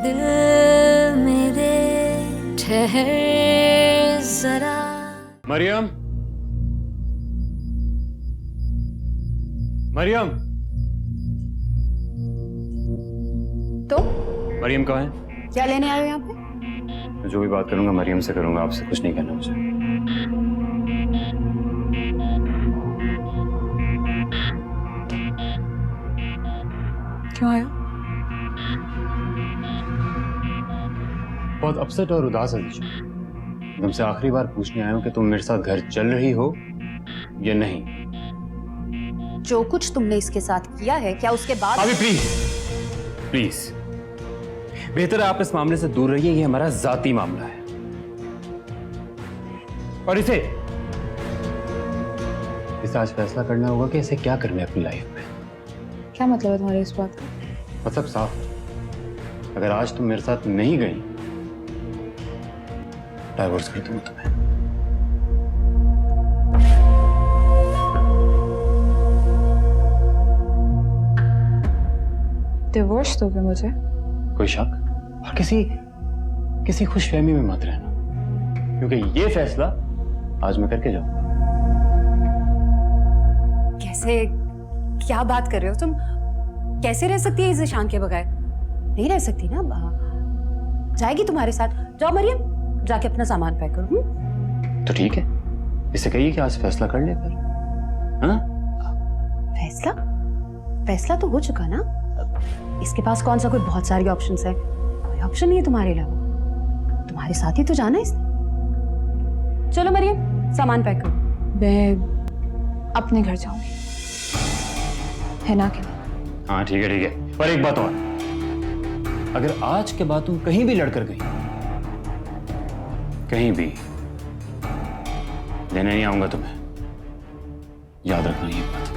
दिल मेरे ठहर जरा। मरियम, मरियम, तो मरियम कहाँ है? क्या लेने आए हो यहाँ पे? मैं जो भी बात करूंगा मरियम से करूंगा, आपसे कुछ नहीं करना मुझे। क्यों आए हो? बहुत अपसेट और उदास है दीशा। तुमसे आखिरी बार पूछने आया हूं कि तुम मेरे साथ घर चल रही हो या नहीं। जो कुछ तुमने इसके साथ किया है, क्या उसके बाद? अभी प्लीज प्लीज, बेहतर है आप इस मामले से दूर रहिए। ये हमारा जाती मामला है और इसे आज फैसला करना होगा कि इसे क्या करना है अपनी लाइफ में। क्या मतलब है तुम्हारे इस बात का? मतलब साफ, अगर आज तुम मेरे साथ नहीं गई डाइवोर्स कर दूंगा तुम्हें। डिवोर्स दोगे मुझे? कोई शक? और किसी खुशफहमी में मत रहना, क्योंकि ये फैसला आज मैं करके जाऊंगा। कैसे? क्या बात कर रहे हो तुम? कैसे रह सकती है इस ईशान के बगैर? नहीं रह सकती ना। जाएगी तुम्हारे साथ। जाओ मरियम, जाके अपना सामान पैक करो। तो ठीक है, इसे कहिए कि आज फैसला कर ले फिर। हाँ? फैसला तो हो चुका ना। इसके पास कौन सा कोई बहुत सारी ऑप्शंस है? कोई ऑप्शन नहीं है तुम्हारे अलावा। तुम्हारे साथ ही तो जाना है इसने। चलो मरियम, सामान पैक करो। मैं अपने घर जाऊंगी, है ना? क्या? हाँ ठीक है। और एक बात और, अगर आज के बाद तुम कहीं भी लड़कर गई, कहीं भी, लेने नहीं आऊंगा तुम्हें। याद रखना ये बात।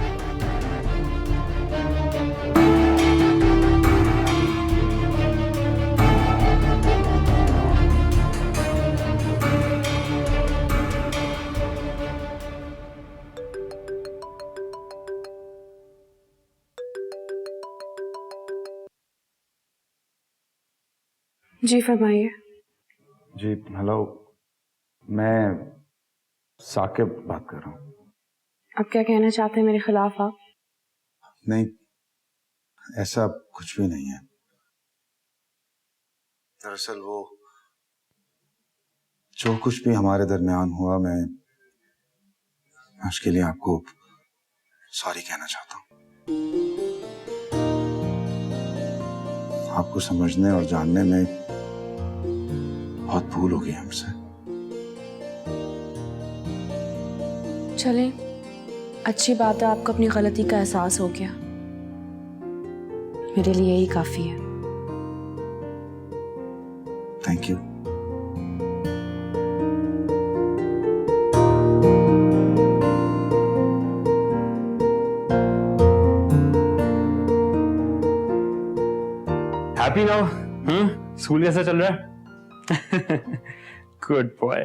जी फरमाइए। जी हेलो, मैं साकिब बात कर रहा हूँ। आप क्या कहना चाहते हैं मेरे खिलाफ? आप? नहीं, ऐसा कुछ भी नहीं है। दरअसल वो जो कुछ भी हमारे दरमियान हुआ, मैं उसके लिए आपको सॉरी कहना चाहता हूँ। आपको समझने और जानने में बहुत भूल हो गई हमसे। चलें, अच्छी बात है आपको अपनी गलती का एहसास हो गया। मेरे लिए यही काफी है। Thank you. Happy now? School कैसा चल रहा है? Good boy.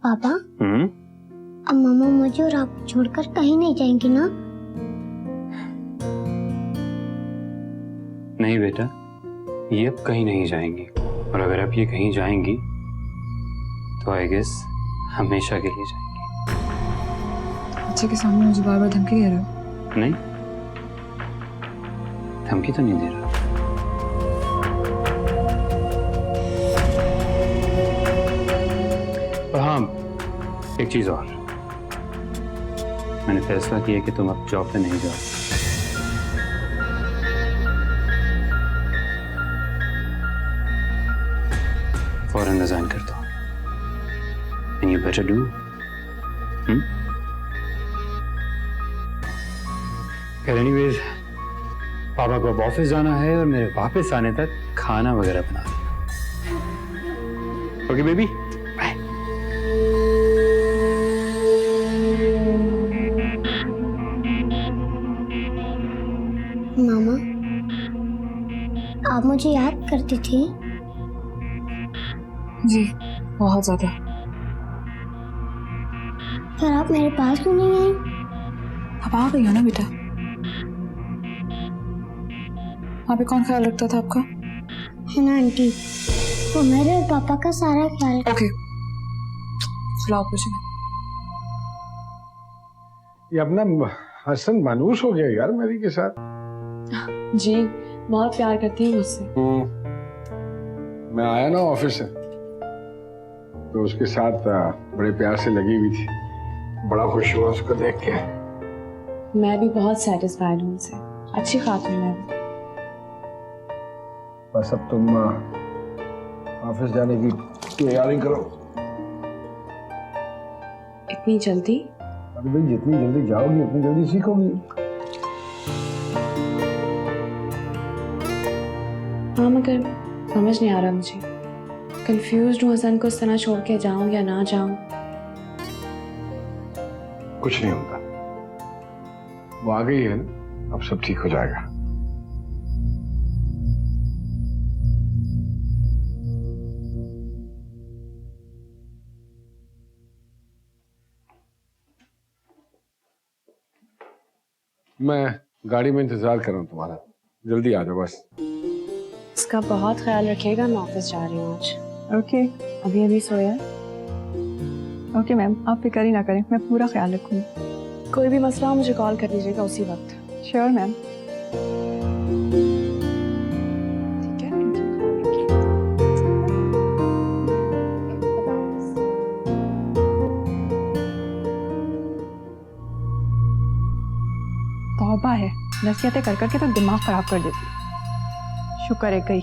पापा, अब मम्मा मुझे और आपको छोड़कर कहीं नहीं जाएंगी ना? नहीं बेटा, ये अब कहीं नहीं जाएंगी, और अगर अब ये कहीं जाएंगी तो आई गेस हमेशा के लिए जाएंगी। बच्चे के सामने मुझे बार बार धमकी दे रहे हो? नहीं, धमकी तो नहीं दे रहा। हाँ, एक चीज और, मैंने फैसला किया कि तुम अब जॉब पे नहीं जाओ। फौरन रिजाइन कर दो। And you better do. Anyways, पापा को अब ऑफिस जाना है और मेरे वापस आने तक खाना वगैरह बना देना। Okay baby, bye. मामा, आप मुझे याद करती थी? जी, बहुत ज्यादा। फिर आप मेरे पास क्यों नहीं आई? अब आ गई हो ना बेटा। वहाँ पे कौन ख्याल रखता था आपका? है ना आंटी? तो मेरे और पापा का सारा ख्याल ओके, खिलाओ कुछ। ये अपना हसन मानूस हो गया यार मेरी के साथ। जी बहुत प्यार करती है मुझसे। मैं आया ना ऑफिस से तो उसके साथ बड़े प्यार से लगी हुई थी। बड़ा खुश हुआ उसको देख के। मैं भी बहुत सेटिस्फाइड हूँ उनसे, अच्छी खातून है। बस अब तुम ऑफिस जाने की तैयारी करो। इतनी जल्दी? अरे भाई जितनी जल्दी जाओगी उतनी जल्दी सीखोगी। हाँ मगर समझ नहीं आ रहा मुझे, कंफ्यूज्ड हूँ हसन को इस तरह छोड़ के जाऊं या ना जाऊं। कुछ नहीं होता, वो आ गई है ना, अब सब ठीक हो जाएगा। मैं गाड़ी में इंतजार कर रहा हूँ तुम्हारा, जल्दी आ जाओ बस। इसका बहुत ख्याल रखिएगा, मैं ऑफिस जा रही हूँ आज। ओके अभी अभी सोया। ओके मैम, आप फिक्र ही ना करें, मैं पूरा ख्याल रखूँगी। कोई भी मसला हो मुझे कॉल कर दीजिएगा उसी वक्त। Sure ma'am. ठीक है। तौबा है, नसीहतें कर करके तो दिमाग खराब कर देती है। शुक्र है गई,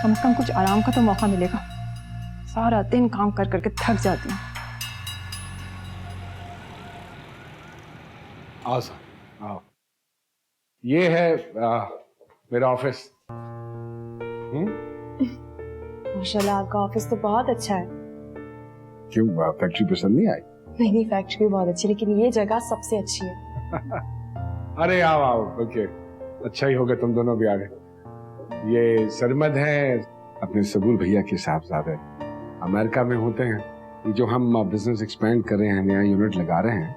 कम से कम कुछ आराम का तो मौका मिलेगा। सारा दिन काम कर करके थक जाती हूँ। आओ सर आओ, ये है मेरा ऑफिस। माशाल्लाह आपका ऑफिस तो बहुत अच्छा है। क्यों, फैक्ट्री पसंद नहीं आई? नहीं फैक्ट्री भी बहुत अच्छी, लेकिन ये जगह सबसे अच्छी है। अरे आओ आओ, ओके, अच्छा ही होगा तुम दोनों भी आ गए। ये सरमद है, अपने सबूर भैया के साहबजादे, अमेरिका में होते हैं। ये जो हम बिजनेस एक्सपेंड कर रहे हैं, नया यूनिट लगा रहे हैं,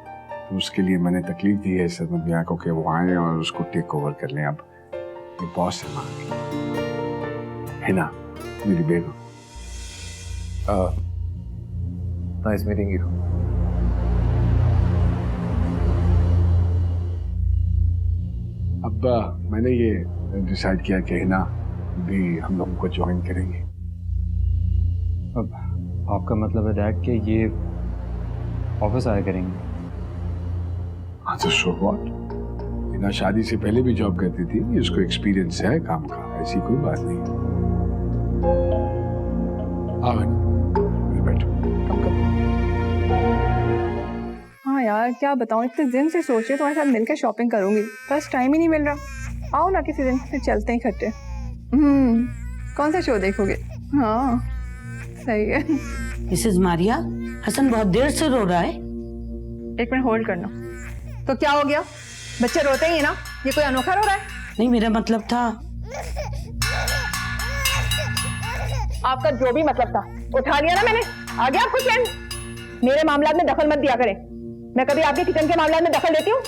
तो उसके लिए मैंने तकलीफ दी है सरमद भैया को कि वो आए और उसको टेक ओवर कर लें। अब ये बॉस है वहाँ की, है ना मेरी बेगम। Nice meeting you. अब मैंने ये डिसाइड किया कि हिना भी हम लोगों को ज्वाइन करेंगे। अब आपका मतलब है डैड कि ये ऑफिस आया करेंगे? हाँ तो सो व्हाट, हिना शादी से पहले भी जॉब करती थी, इसको एक्सपीरियंस है काम का, ऐसी कोई बात नहीं। आओ हिना, बैठो, कम करो। हाँ यार क्या बताऊँ, इतने दिन से सोच रही तुम्हारे साथ मिलकर शॉपिंग करूंगी, बस टाइम ही नहीं मिल रहा। आओ ना किसी दिन, फिर चलते हैं इकट्ठे। कौन सा शो देखोगे? हाँ सही है। मिसेस मारिया, हसन बहुत देर से रो रहा है। एक मिनट होल्ड करना। तो क्या हो गया, बच्चे रोते ही है ना, ये कोई अनोखा रो रहा है? नहीं मेरा मतलब था। आपका जो भी मतलब था उठा लिया ना मैंने, आ गया आपको चैन। मेरे मामला में दखल मत दिया करें। मैं कभी आपके किचन के मामला में दखल देती हूँ?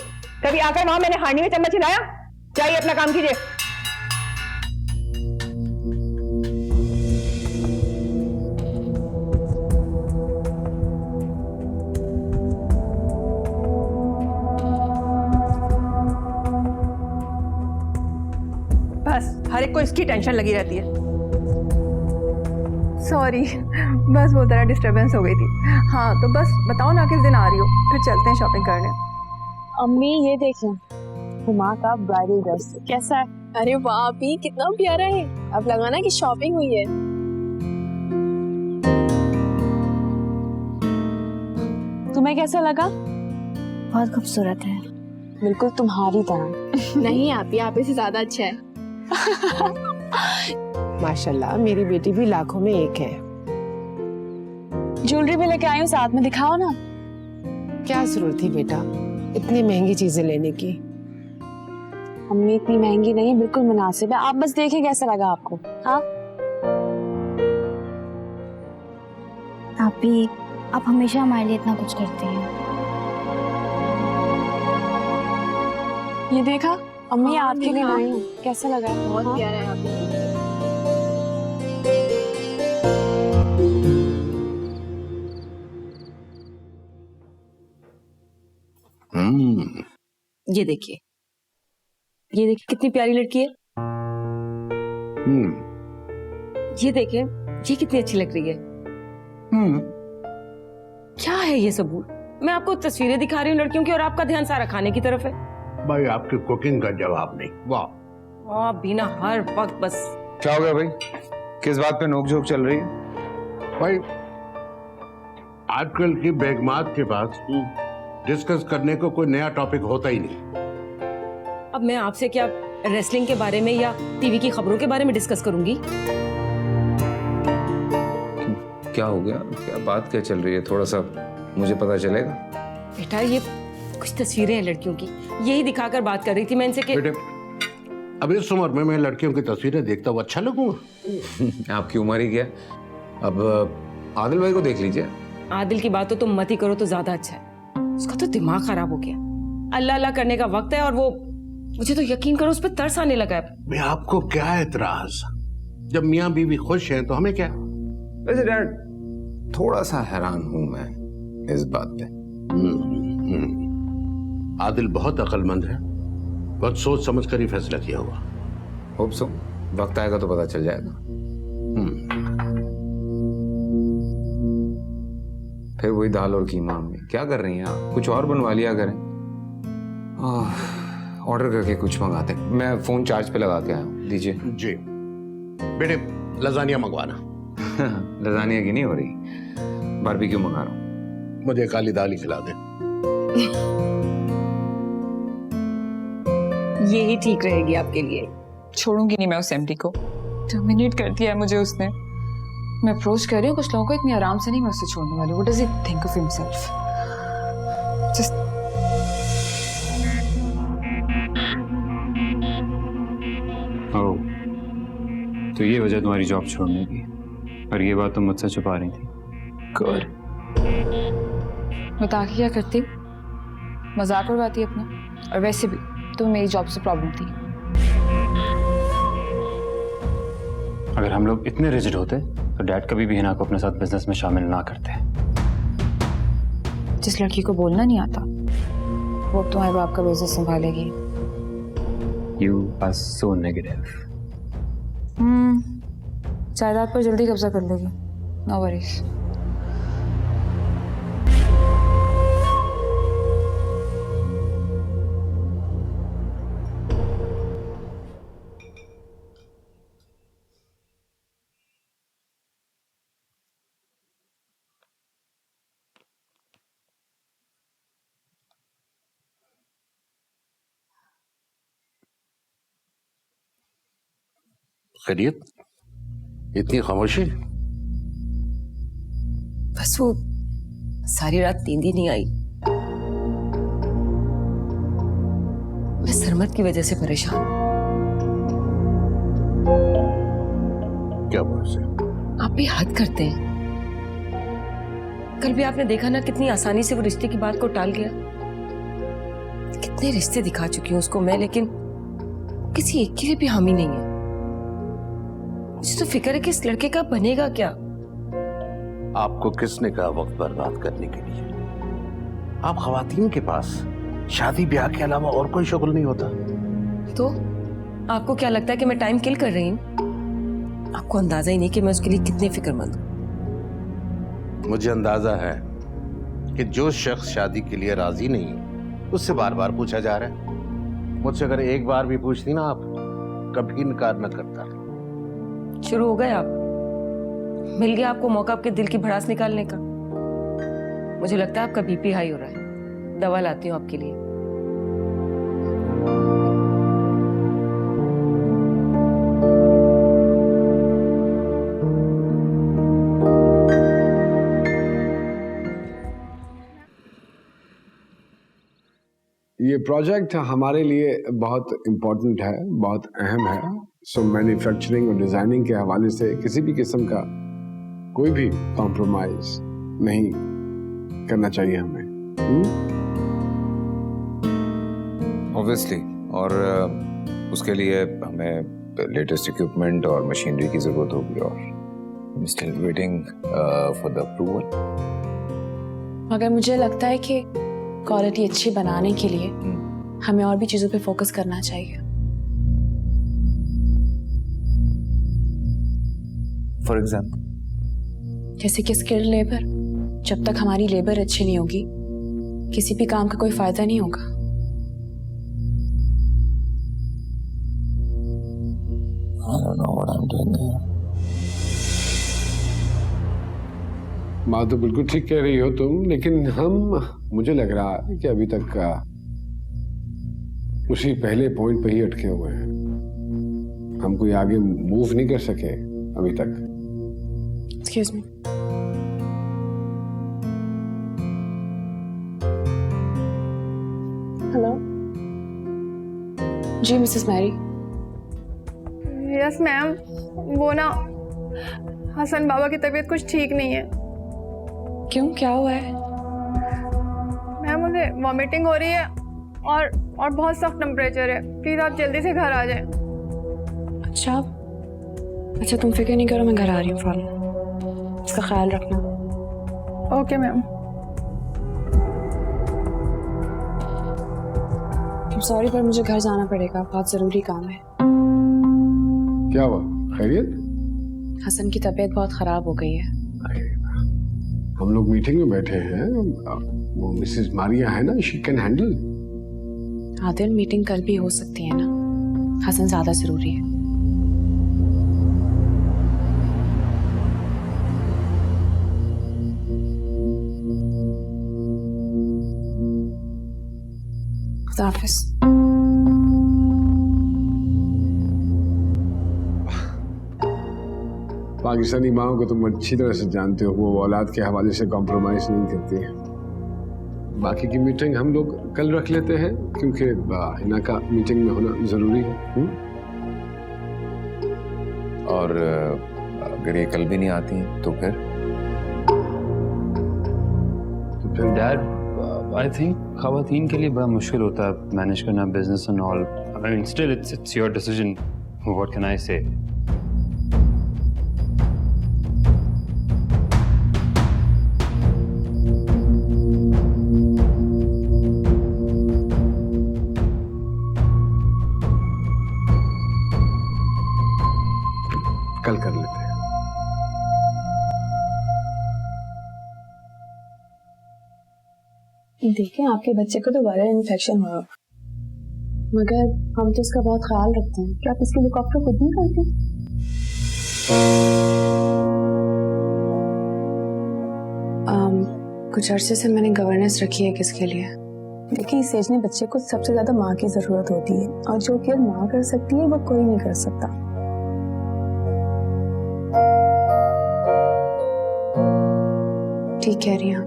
कभी आकर वहां मैंने हांडी में चम्मच हिलाया? जाइए अपना काम कीजिए। बस हर एक को इसकी टेंशन लगी रहती है। सॉरी, बस वो तरह डिस्टरबेंस हो गई थी। हाँ तो बस बताओ ना किस दिन आ रही हो, फिर चलते हैं शॉपिंग करने। अम्मी ये देखें, हुमा का ब्राइडल ड्रेस कैसा है? अरे वाह अभी कितना प्यारा है। अब लगाना कि शॉपिंग हुई है। तुम्हें कैसा लगा? बहुत खूबसूरत है। बिल्कुल तुम्हारी तरह। नहीं आप से ज्यादा अच्छा है। माशाल्लाह मेरी बेटी भी लाखों में एक है। ज्वेलरी भी लेके आई हूँ, साथ में दिखाओ ना। क्या जरूरत थी बेटा इतनी महंगी चीजें लेने की? अम्मी इतनी महंगी नहीं, बिल्कुल मुनासिब है। आप बस देखें कैसा लगा आपको। हाँ आप हमेशा हमारे लिए इतना कुछ करते हैं। ये देखा अम्मी, आपके लिए लाई हूँ, कैसा लगा? बहुत प्यारा है आप। ये देखिए, ये देखिए कितनी प्यारी लड़की है। ये देखिए, ये कितनी अच्छी लग रही है। क्या है ये सबूत? मैं आपको तस्वीरें दिखा रही हूँ लड़कियों की और आपका ध्यान सारा खाने की तरफ है। भाई आपकी कुकिंग का जवाब नहीं। वाह बिना हर वक्त बस। क्या हो गया भाई? किस बात पे नोकझोंक चल रही है? भाई आजकल की बेगमात के पास डिस्कस करने को कोई नया टॉपिक होता ही नहीं। अब मैं आपसे क्या रेसलिंग के बारे में या टीवी की खबरों के बारे में डिस्कस करूंगी? क्या हो गया? क्या बात क्या चल रही है? थोड़ा सा मुझे पता चलेगा। बेटा ये कुछ तस्वीरें हैं लड़कियों की, यही दिखाकर बात कर रही थी मैं इनसे कि बेटे अब इस उम्र में मैं लड़कियों की तस्वीरें देखता हुआ अच्छा लगूंगा? आपकी उम्र ही क्या? अब आदिल भाई को देख लीजिए। आदिल की बात तो तुम मत ही करो तो ज्यादा अच्छा है। उसका तो दिमाग खराब हो गया। अल्लाह अल्लाह करने का वक्त है और वो, मुझे तो यकीन करो उस पर तरस आने लगा है। मैं आपको क्या एतराज? जब मियाँ बीवी खुश हैं तो हमें क्या? वैसे डैड थोड़ा सा हैरान हूं मैं इस बात पे। आदिल बहुत अक्लमंद है, बहुत सोच समझ कर ही फैसला किया हुआ। होप सो, वक्त आएगा तो पता चल जाएगा। फिर वही दाल और कीमा में क्या कर रही हैं आप? कुछ और बनवा लिया करें। ऑर्डर करके कुछ मंगाते हैं। मैं फोन चार्ज पे लगा के आया हूँ, दीजिए। जी बेटे, लजानिया मंगवाना। लजानिया की नहीं हो रही, बारबेक्यू मंगा रहा हूँ। मुझे काली दाल ही खिला दे। यही ठीक रहेगी आपके लिए। छोड़ूंगी नहीं मैं उस एमडी को। टर्मिनेट कर दिया है मुझे उसने। मैं अप्रोच कर रही हूँ कुछ लोगों को, इतनी आराम से नहीं मैं उससे छोड़ने वाली। What does he think of himself? Just तो ये वजह तुम्हारी जॉब छोड़ने की, और ये बात तुम मुझसे छुपा रही थी। गुड। बता के क्या करती? मजाक उड़ाती अपना। और वैसे भी तुम्हें मेरी जॉब से प्रॉब्लम थी। अगर हम लोग इतने रिजिड होते तो डैड कभी भी हिना को अपने साथ बिजनेस में शामिल ना करते। जिस लड़की को बोलना नहीं आता वो तुम्हारे बाप का business संभालेगी। You are so negative. जायदाद पर जल्दी कब्जा कर लेगी। No worries. खैरियत? इतनी खामोशी? बस वो सारी रात नींद ही नहीं आई। मैं सरमत की वजह से परेशान हूं। क्या बात है? आप भी हद करते हैं। कल भी आपने देखा ना कितनी आसानी से वो रिश्ते की बात को टाल गया। कितने रिश्ते दिखा चुकी हूं उसको मैं, लेकिन किसी एक के लिए भी हामी नहीं है। मुझे तो फिक्र है कि इस लड़के का बनेगा क्या। आपको किसने कहा वक्त बर्बाद करने के लिए? आप खवातीन के पास शादी ब्याह के अलावा और कोई शुगल नहीं होता। तो आपको क्या लगता है कि मैं टाइम किल कर रही हूँ? आपको अंदाजा ही नहीं कि मैं उसके लिए कितनी फिक्रमंद हूँ। मुझे अंदाजा है कि जो शख्स शादी के लिए राजी नहीं उससे बार बार पूछा जा रहा है। मुझसे अगर एक बार भी पूछती ना आप, कभी इनकार न करता। शुरू हो गए आप। मिल गया आपको मौका आपके दिल की भड़ास निकालने का। मुझे लगता है आपका बीपी हाई हो रहा है। दवा लाती हूँ आपके लिए। ये प्रोजेक्ट हमारे लिए बहुत इम्पोर्टेंट है, बहुत अहम है। सो मैन्युफैक्चरिंग और डिजाइनिंग के हवाले से किसी भी किस्म का कोई भी कॉम्प्रोमाइज नहीं करना चाहिए हमें। ऑब्वियसली, और उसके लिए हमें लेटेस्ट इक्विपमेंट और मशीनरी की जरूरत होगी, और still waiting for the approval. मगर मुझे लगता है कि क्वालिटी अच्छी बनाने के लिए हमें और भी चीजों पे फोकस करना चाहिए। For example? जैसे कि स्किल्ड लेबर, जब तक हमारी लेबर अच्छी नहीं होगी किसी भी काम का कोई फायदा नहीं होगा। I don't know what I'm doing here. बात तो बिल्कुल ठीक कह रही हो तुम, लेकिन मुझे लग रहा है कि अभी तक उसी पहले पॉइंट पे ही अटके हुए हैं। हम कोई आगे मूव नहीं कर सके अभी तक। Excuse me. हेलो जी, मिसेस मैरी। यस मैम, वो ना हसन बाबा की तबीयत कुछ ठीक नहीं है। क्यों, क्या हुआ है? मैम मुझे वॉमिटिंग हो रही है और बहुत सख्त टेम्परेचर है। प्लीज आप जल्दी से घर आ जाएं। अच्छा तुम फिक्र नहीं करो, मैं घर आ रही हूँ फौरन। इसका ख्याल रखना। Okay ma'am. सॉरी पर मुझे घर जाना पड़ेगा, बहुत जरूरी काम है। क्या हुआ, खैरियत? हसन की तबीयत बहुत खराब हो गई है। हम लोग मीटिंग में बैठे हैं, वो मिसेस मारिया है ना, she can handle. Adil, meeting कल भी हो सकती है ना, हसन ज्यादा जरूरी है। खुदा हाफिज। पाकिस्तानी माओ को तुम अच्छी तरह से जानते हो, वो औलाद के हवाले से कॉम्प्रोमाइज नहीं करती है। बाकी की मीटिंग हम लोग कल रख लेते हैं, क्योंकि हिना का मीटिंग में होना जरूरी है। और अगर ये कल भी नहीं आती तो फिर डैड, आई थिंक खवातीन के लिए बड़ा मुश्किल होता है मैनेज करना business and all. I mean still it's your decision, what can I से। कल कर लेते हैं। देखें, आपके बच्चे को तो वायरल इन्फेक्शन हुआ, मगर हम तो इसका बहुत ख्याल रखते हैं। क्या आप इसके लिए डॉक्टर खुद नहीं करते? कुछ अरसे से मैंने गवर्नेंस रखी है। किसके लिए? देखिए, इस एज में बच्चे को सबसे ज्यादा माँ की जरूरत होती है, और जो केयर माँ कर सकती है वो कोई नहीं कर सकता। ठीक कह रही हैं,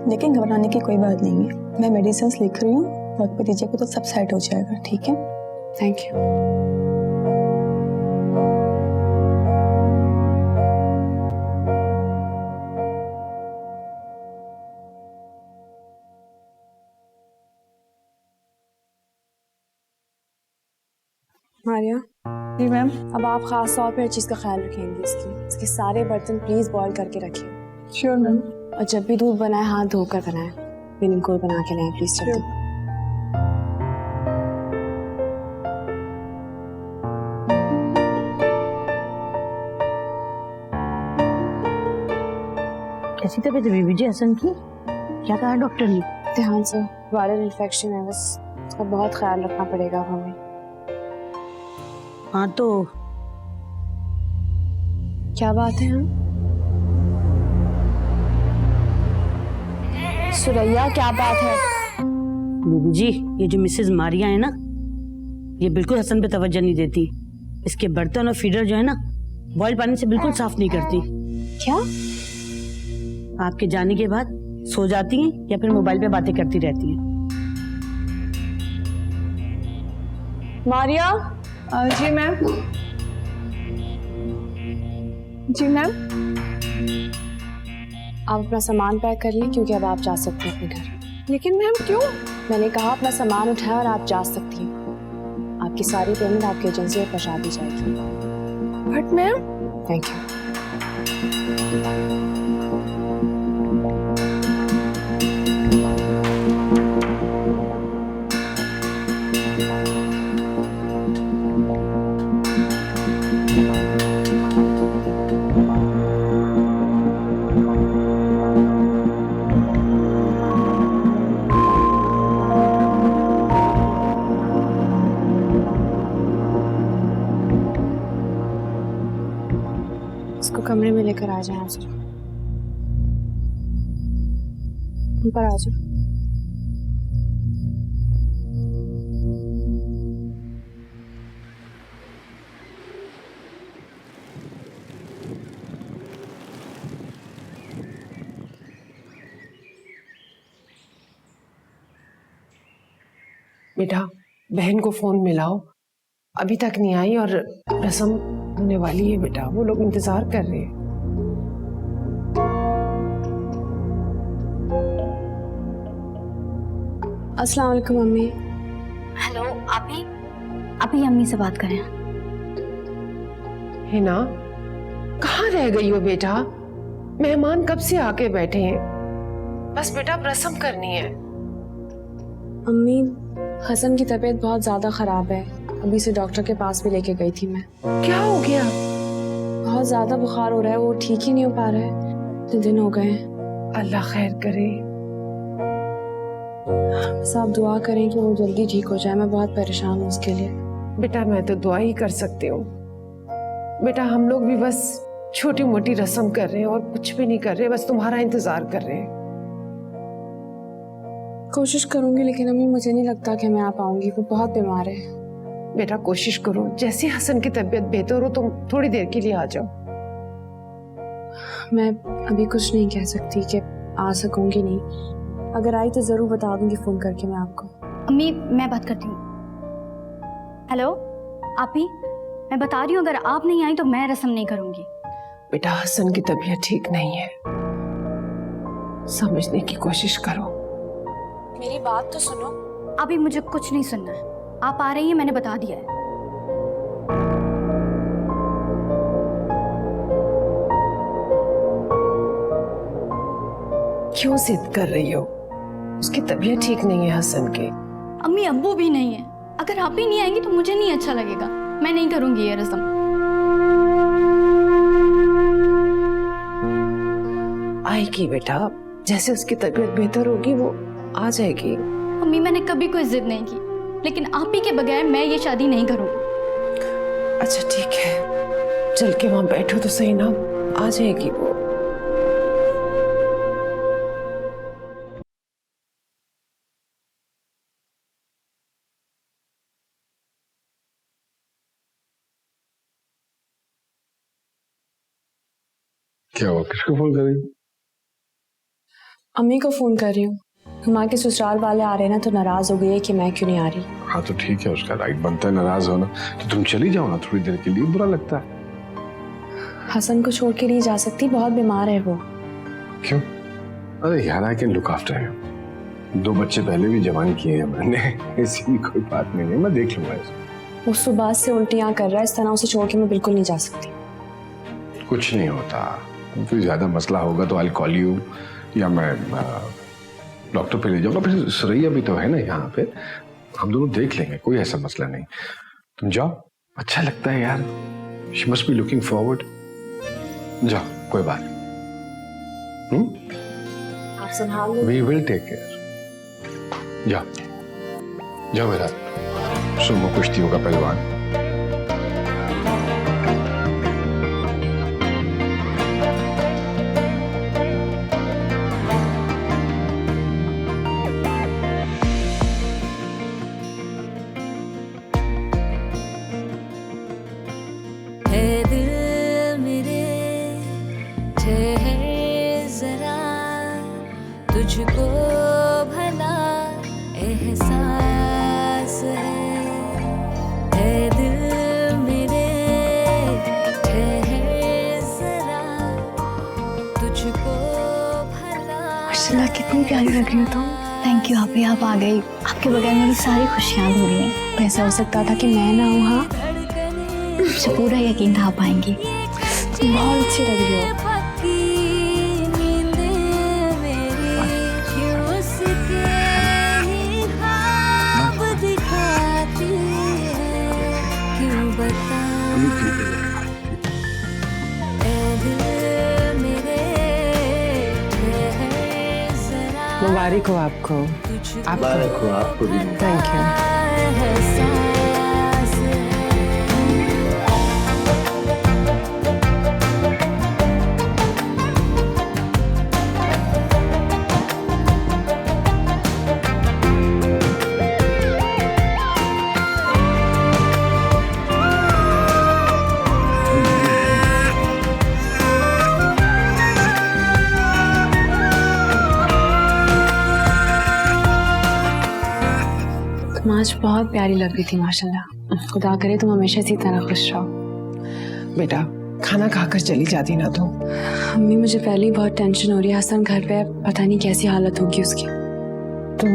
लेकिन घबराने की कोई बात नहीं है। मैं मेडिसिन लिख रही हूँ, वक्त पे दीजिएगा तो सब सेट हो जाएगा। ठीक है, थैंक यू। मारिया। जी मैम। अब आप खास तौर पर हर चीज़ का ख्याल रखेंगे। इसके सारे बर्तन प्लीज बॉईल करके रखिए। Sure ma'am. और जब भी दूध बनाए हाथ धोकर बनाए। विनिंग कोल बना के लाएं प्लीज जल्दी। कैसी तबीयत है बेबी जी हसन की? क्या कहा डॉक्टर ने? ध्यान से, वायरल इन्फेक्शन है, बस उसका बहुत ख्याल रखना पड़ेगा हमें। हाँ तो क्या बात है? सुरैया, क्या बात है? बेबी जी, ये जो मिसेस मारिया है ना, ये बिल्कुल हसन पे तवज्जो नहीं देती। इसके बर्तन और फीडर जो है ना, बॉयल पानी से बिल्कुल साफ नहीं करती। क्या? आपके जाने के बाद सो जाती हैं या फिर मोबाइल पे बातें करती रहती हैं। मारिया। जी मैम। जी मैम। आप अपना सामान पैक कर लें, क्योंकि अब आप जा सकते हैं अपने घर। लेकिन मैम क्यों? मैंने कहा अपना सामान उठाएं और आप जा सकती हैं। आपकी सारी पेमेंट आपकी एजेंसी में पहुंचा दी जाएगी। But ma'am. Thank you. इसको कमरे में लेकर आ जाए आप जरा। ऊपर आ जाओ। बेटा बहन को फोन मिलाओ, अभी तक नहीं आई और रस्म होने वाली है बेटा, वो लोग इंतजार कर रहे हैं। अस्सलाम वालेकुम मम्मी। हेलो आपी, अभी अम्मी से बात करें। हिना कहाँ रह गई हो बेटा? मेहमान कब से आके बैठे हैं, बस बेटा अब रस्म करनी है। अम्मी हसन की तबीयत बहुत ज्यादा खराब है, अभी से डॉक्टर के पास भी लेके गई थी मैं। क्या हो गया? बहुत ज्यादा बुखार हो रहा है, वो ठीक ही नहीं हो पा रहा है, 2 दिन हो गए हैं। अल्लाह खैर करे। बस आप दुआ करें कि वो जल्दी ठीक हो जाए, मैं बहुत परेशान हूँ उसके लिए। बेटा मैं तो दुआ ही कर सकती हूँ बेटा, हम लोग भी बस छोटी मोटी रस्म कर रहे हैं और कुछ भी नहीं कर रहे, बस तुम्हारा इंतजार कर रहे हैं। कोशिश करूंगी लेकिन अम्मी मुझे नहीं लगता कि मैं आ पाऊंगी, वो बहुत बीमार है। बेटा कोशिश करो, जैसे हसन की तबीयत बेहतर हो तुम थोड़ी देर के लिए आ जाओ। मैं अभी कुछ नहीं कह सकती कि आ सकूंगी नहीं, अगर आई तो जरूर बता दूंगी फोन करके मैं आपको। अम्मी मैं बात करती हूँ। हेलो आपी, मैं बता रही हूँ अगर आप नहीं आई तो मैं रस्म नहीं करूंगी। बेटा हसन की तबीयत ठीक नहीं है, समझने की कोशिश करो। मेरी बात तो सुनो। अभी मुझे कुछ नहीं सुनना है, आप आ रही हैं मैंने बता दिया है। क्यों जिद कर रही हो? उसकी तबीयत ठीक नहीं है हसन की। अम्मी अब्बू भी नहीं है, अगर आप ही नहीं आएंगी तो मुझे नहीं अच्छा लगेगा, मैं नहीं करूंगी ये रस्म। आएगी बेटा, जैसे उसकी तबीयत बेहतर होगी वो आ जाएगी। अम्मी मैंने कभी कोई जिद नहीं की, लेकिन आप ही के बगैर मैं ये शादी नहीं करूंगी। अच्छा ठीक है, चल के वहां बैठो तो सही ना, आ जाएगी वो। क्या हुआ, किसको फोन कर रही हो? अम्मी को फोन कर रही हूँ। हुमा के ससुराल वाले आ रहे हैं ना, तो नाराज हो गई है कि मैं क्यों नहीं आ रही। हाँ तो ठीक है, उसका राइट बनता है नाराज होना, तो तुम चली जाओ ना थोड़ी देर के लिए, बुरा लगता है। हसन को छोड़ के नहीं जा सकती, बहुत बीमार है वो। क्यों? अरे यार I can look after him, 2 बच्चे पहले भी जवान किए हैं मैंने, ऐसी कोई बात नहीं है, मैं देख लूंगा इसको। वो सुबह से उल्टियाँ कर रहा है, इस तरह उसे छोड़ के मैं बिल्कुल नहीं जा सकती। कुछ नहीं होता, कोई ज्यादा मसला होगा तो आई कॉल यू, या मैं डॉक्टर पे ले जाऊंगा। फिर सुरैया भी तो है ना यहाँ पे, हम दोनों देख लेंगे, कोई ऐसा मसला नहीं। तुम जाओ, अच्छा लगता है यार, she must be looking forward. जाओ, कोई बात। आप संभाल लो। We will take care. जाओ जाओ मेरा सुमो कुश्तियों का पहलवान। तुझको भला एहसास है दिल मेरे, ठहर जरा, तुझको भला। माशाल्लाह कितनी प्यारी लग रही हो तुम। थैंक यू आप आ गई, आपके बगैर मेरी सारी खुशियाँ अधूरी हैं। ऐसा हो सकता था कि मैं ना हूँ। हाँ मुझे पूरा यकीन था आप आएंगी। बहुत अच्छी लग रही हो। मुबारक हो आपको। मुबारक हो आपको भी। Thank you. आज बहुत प्यारी लग रही थी माशाल्लाह। खुदा करे तुम हमेशा इसी तरह खुश रहो। बेटा खाना खाकर चली जाती ना तो। अम्मी मुझे पहले ही बहुत टेंशन हो रही है, हसन घर पे है, पता नहीं कैसी हालत होगी उसकी। तुम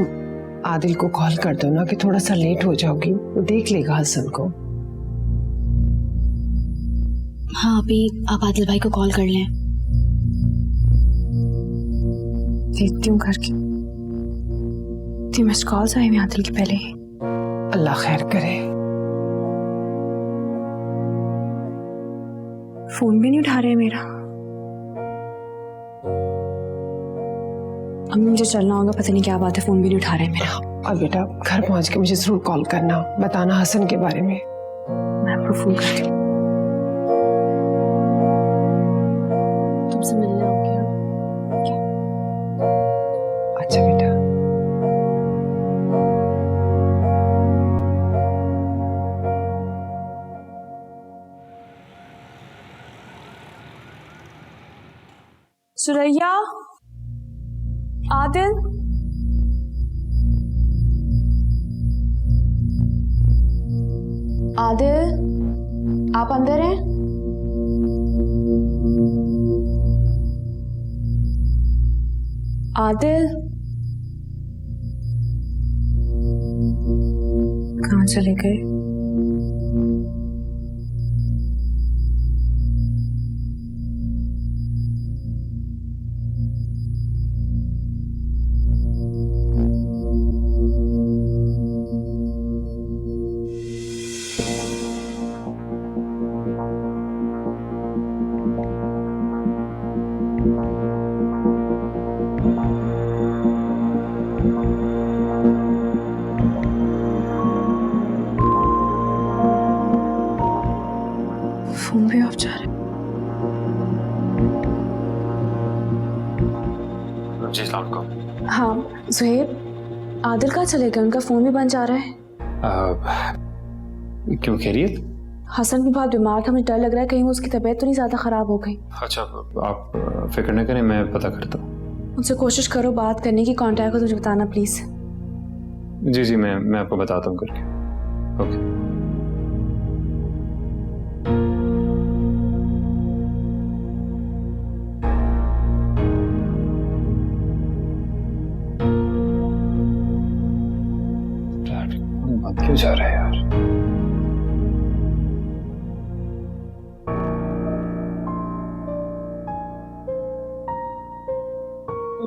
आदिल को कॉल कर दो ना कि थोड़ा सा लेट हो जाओगी, वो देख लेगा हसन को। हाँ अभी आप आदिल भाई को कॉल कर लें। देखती हूँ करके। इतनी मिस्ड कॉल्स आई हुई आदिल के पहले ही। अल्लाह खैर करे। फोन भी नहीं उठा रहे मेरा। अब मुझे चलना होगा, पता नहीं क्या बात है, फोन भी नहीं उठा रहे मेरा। अब बेटा घर पहुंच के मुझे जरूर कॉल करना, बताना हसन के बारे में। मैं आपको फोन करती हूँ। तुमसे मिलना हो गया। अच्छा बेटा। सुरैया, आदिल, आदिल, आप अंदर हैं? आदिल, कहाँ चले गए? फोन भी ऑफ जा रहा है। जी सलाम को। हाँ ज़ुहैब, आदिल कहाँ चले गए? उनका फोन भी बंद जा रहा है। क्यों खैरियत? हसन भी बहुत बीमार था, मुझे डर लग रहा है कहीं वो उसकी तबीयत तो नहीं ज्यादा खराब हो गई। अच्छा आप फिक्र न करें, मैं पता करता हूँ। उनसे कोशिश करो बात करने की, कांटेक्ट को मुझे बताना प्लीज। जी जी मैं आपको बताता हूँ करके। ओके। बात क्यों जा रहा है यार?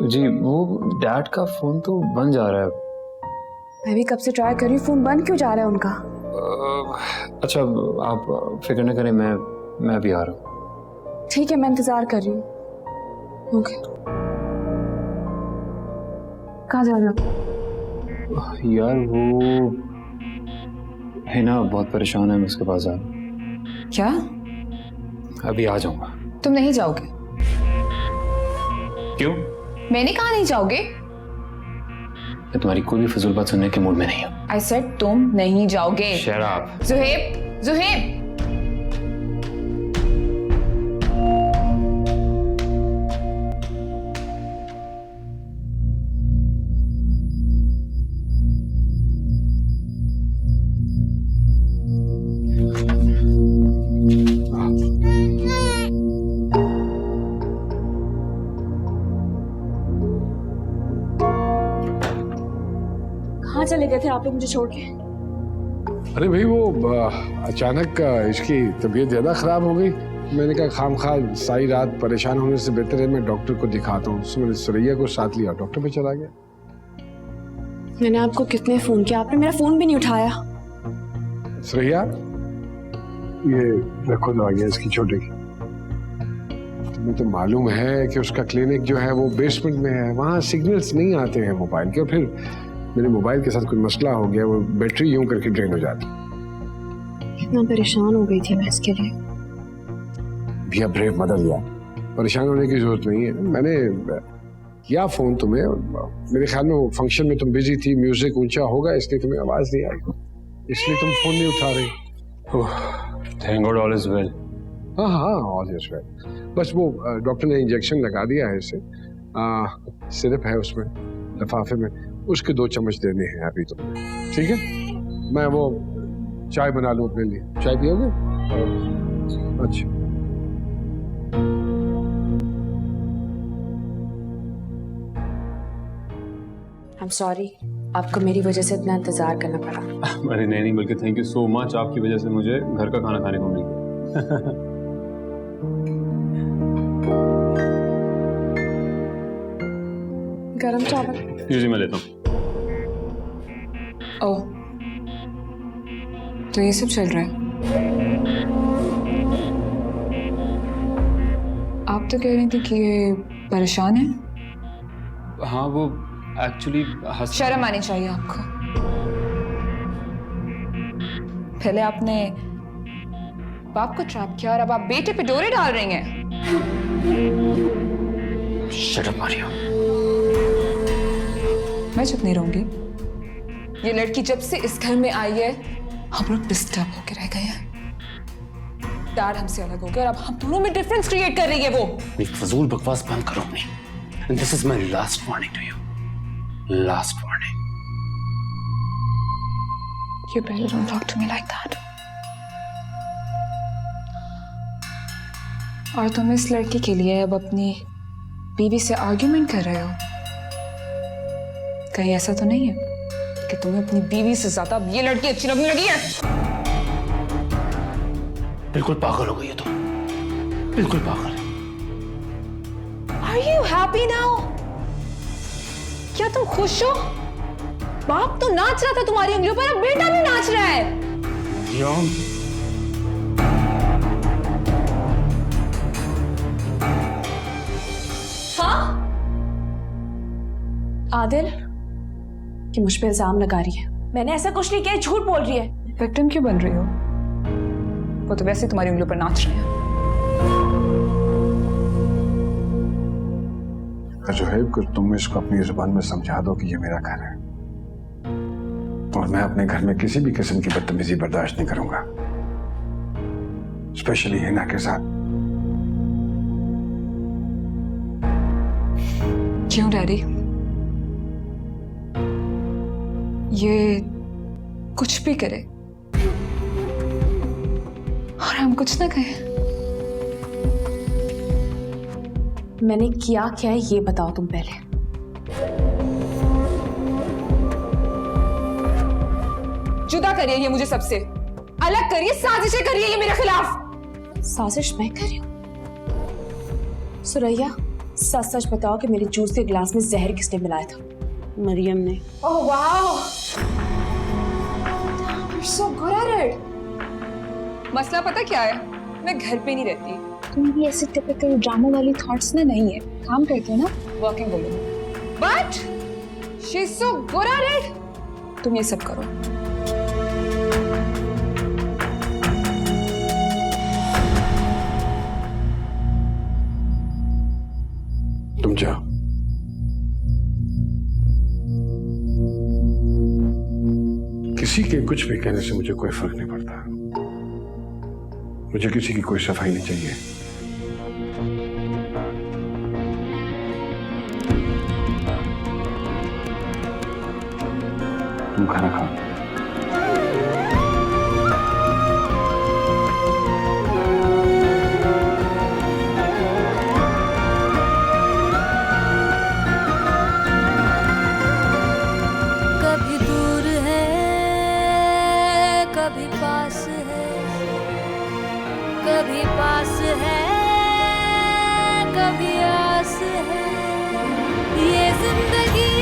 जी वो डैड का फोन तो बंद जा रहा है। मैं भी कब से ट्राई कर रही हूँ, फोन बंद क्यों जा रहा है उनका? अच्छा आप फिक्र न करें, मैं अभी आ रहा हूँ। ठीक है, मैं इंतजार कर रही हूँ। ओके। कहाँ जा रहे हो? यार वो है ना, बहुत परेशान है, मैं उसके पास जा रहा हूँ। क्या? अभी आ जाऊंगा। तुम नहीं जाओगे? क्यों? मैंने कहा नहीं जाओगे। मैं तुम्हारी कोई भी फजूल बात सुनने के मूड में नहीं हूँ। आई सेड तुम नहीं जाओगे। Shut up. ज़ुहैब, ज़ुहैब। कहाँ चले गए थे आप लोग मुझे छोड़ के? अरे भाई वो अचानक इसकी तबीयत ज्यादा खराब हो गई। मैंने कहा खामखा सारी रात परेशान होने से बेहतर है मैं डॉक्टर को दिखाता हूँ। मैंने सुरैया को साथ लिया, डॉक्टर पे चला गया। मैंने आपको कितने फोन किया, आपने मेरा फोन भी नहीं उठाया। सुरैया ये रखो दवाइयाँ इसकी छोटे की। तुम्हें तो मालूम है कि उसका क्लिनिक जो है वो बेसमेंट में है, वहाँ सिग्नल्स नहीं आते हैं मोबाइल के। और फिर मेरे मोबाइल के साथ कोई मसला हो गया, वो बैटरी यूं करके ड्रेन हो जाती। इतना परेशान हो गई थी मैं इसके लिए। भैया ब्रेव मदद लिया, परेशान होने की जरूरत नहीं है। मैंने किया फोन तुम्हें, मेरे ख्याल में वो फंक्शन में तुम बिजी थी, म्यूजिक ऊंचा होगा इसलिए तुम्हें आवाज नहीं आई, इसलिए तुम फोन नहीं उठा रही। Thank God all is well. हाँ हाँ ऑल इज वेल। बस वो डॉक्टर ने इंजेक्शन लगा दिया है इसे, सिरप है उसमें लिफाफे में, उसके 2 चम्मच देने हैं अभी तुमने। ठीक है? मैं वो चाय बना लूं अपने लिए। चाय पियोगे? अच्छा। आई एम सॉरी, आपको मेरी वजह से इतना इंतजार करना पड़ा। अरे नहीं बल्कि थैंक यू सो मच, आपकी वजह से मुझे घर का खाना खाने को मिल गया। गरम चावल? जी मैं लेता हूँ। ओह, तो ये सब चल रहा है। आप तो कह रही थी कि ये परेशान है। हाँ वो एक्चुअली शर्म आनी चाहिए आपको। पहले आपने बाप को ट्रैप किया और अब आप बेटे पे डोरे डाल रही हैं। Shut up Maria. मैं चुप नहीं रहूंगी। ये लड़की जब से इस घर में आई है हम लोग डिस्टर्ब होके रह गए हैं। डैड हमसे अलग हो गया और अब हम दोनों में डिफरेंस क्रिएट कर रही है वो। फजूल बकवास बंद करो अपनी। And this is my last warning to you. Last warning. You better don't talk to me like that. और तुम इस लड़की के लिए अब अपनी बीवी से आर्ग्यूमेंट कर रहे हो। कहीं ऐसा तो नहीं है कि तुम्हें अपनी बीवी से ज्यादा ये लड़की अच्छी लगने लगी है? बिल्कुल पागल हो गई है तुम। बिल्कुल पागल। Are you happy now? क्या तुम खुश हो? बाप तो नाच रहा था तुम्हारी उंगलियों पर, अब बेटा भी नाच रहा है। हाँ? आदिल, कि मुझ पे इल्जाम लगा रही है। मैंने ऐसा कुछ नहीं किया, झूठ बोल रही है। विक्टिम क्यों बन रही हो? वो तो वैसे ही तुम्हारी उंगलियों पर नाच रहे हैं। जो है कुछ तुम इसको अपनी जुबान में समझा दो कि ये मेरा घर है और मैं अपने घर में किसी भी किस्म की बदतमीजी बर्दाश्त नहीं करूंगा, स्पेशली हिना के साथ। क्यों डैडी? ये कुछ भी करे और हम कुछ ना कहें। मैंने किया क्या है ये बताओ तुम पहले। जुदा करिए ये मुझे सबसे, अलग करिए, साजिशें करिए ये मेरे खिलाफ। साजिश मैं कर रही हूँ? सुरैया, सच सच बताओ कि मेरे जूस के गिलास में जहर किसने मिलाया था? मरियम ने। Oh wow, you're so good at it। मसला पता क्या है? मैं घर पे नहीं रहती। तुम भी ऐसे टिपिकल ड्रामा वाली थॉट्स ना नहीं है, काम करते हो ना। Working woman, but she is so good at it. तुम ये सब करो। तुम जाओ। किसी के कुछ भी कहने से मुझे कोई फर्क नहीं पड़ता। मुझे किसी की कोई सफाई नहीं चाहिए। तुम खाना खाओ। कभी दूर है, कभी पास है, कभी पास है, कभी आस है। ये जिंदगी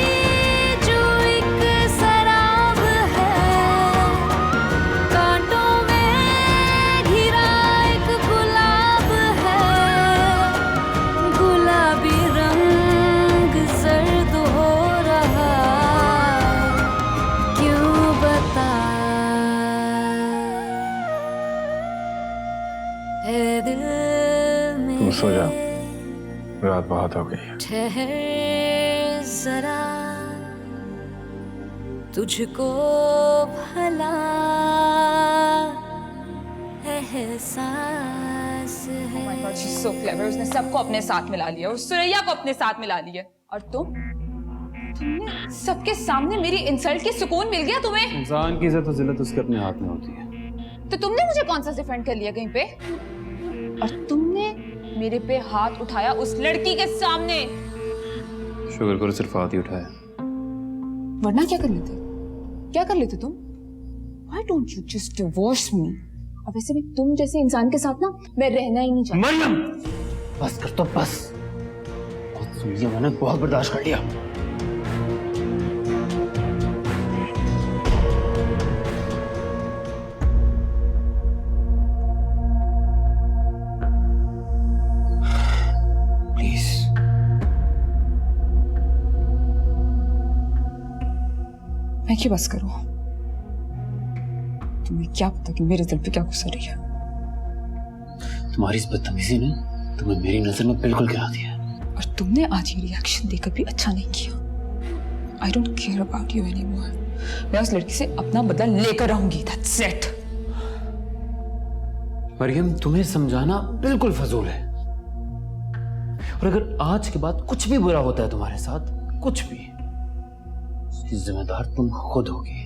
जो एक शराब है, कांटों में घिरा एक गुलाब है। गुलाबी रंग जर्द हो रहा, क्यों बता है दिल में। तुम सो जाओ, रात बहुत हो गई है। ठहर जरा, तुझको भला एहसास है। Oh my God, she's so clever। उसने सबको अपने साथ मिला लिया और सुरैया को अपने साथ मिला लिया। और तुमने सबके सामने मेरी इंसल्ट की सुकून मिल गया तुम्हें? इंसान की इज्जत और जिल्लत उसके अपने हाथ में होती है। तो तुमने मुझे कौन सा डिफेंड कर लिया कहीं पे? और तुमने मेरे पे हाथ उठाया उस लड़की के सामने। शुक्र करो सिर्फ हाथ ही उठाया, वरना क्या कर लेते? क्या कर लेते तुम? Why don't you just divorce me? और वैसे भी तुम जैसे इंसान के साथ ना मैं रहना ही नहीं चाहती। मरियम, बस कर तो बस। बहुत सुन लिया मैंने, बहुत बर्दाश्त कर लिया। मैं क्यों बस करूं? तुम्हें क्या पता कि मेरे दिल पे क्या गुजर रही है? तुम्हारी इस बदतमीजी ने तुम्हें मेरी नजर में बिल्कुल गिरा दिया। और तुमने आज ये रिएक्शन देकर भी अच्छा नहीं किया। I don't care about you anymore. मैं उस लड़की से अपना बदला लेकर आऊंगी। That's it. मरियम, तुम्हें समझाना बिल्कुल फजूल है। और अगर आज के बाद कुछ भी बुरा होता है तुम्हारे साथ, कुछ भी, इसकी जिम्मेदार तुम खुद होगी।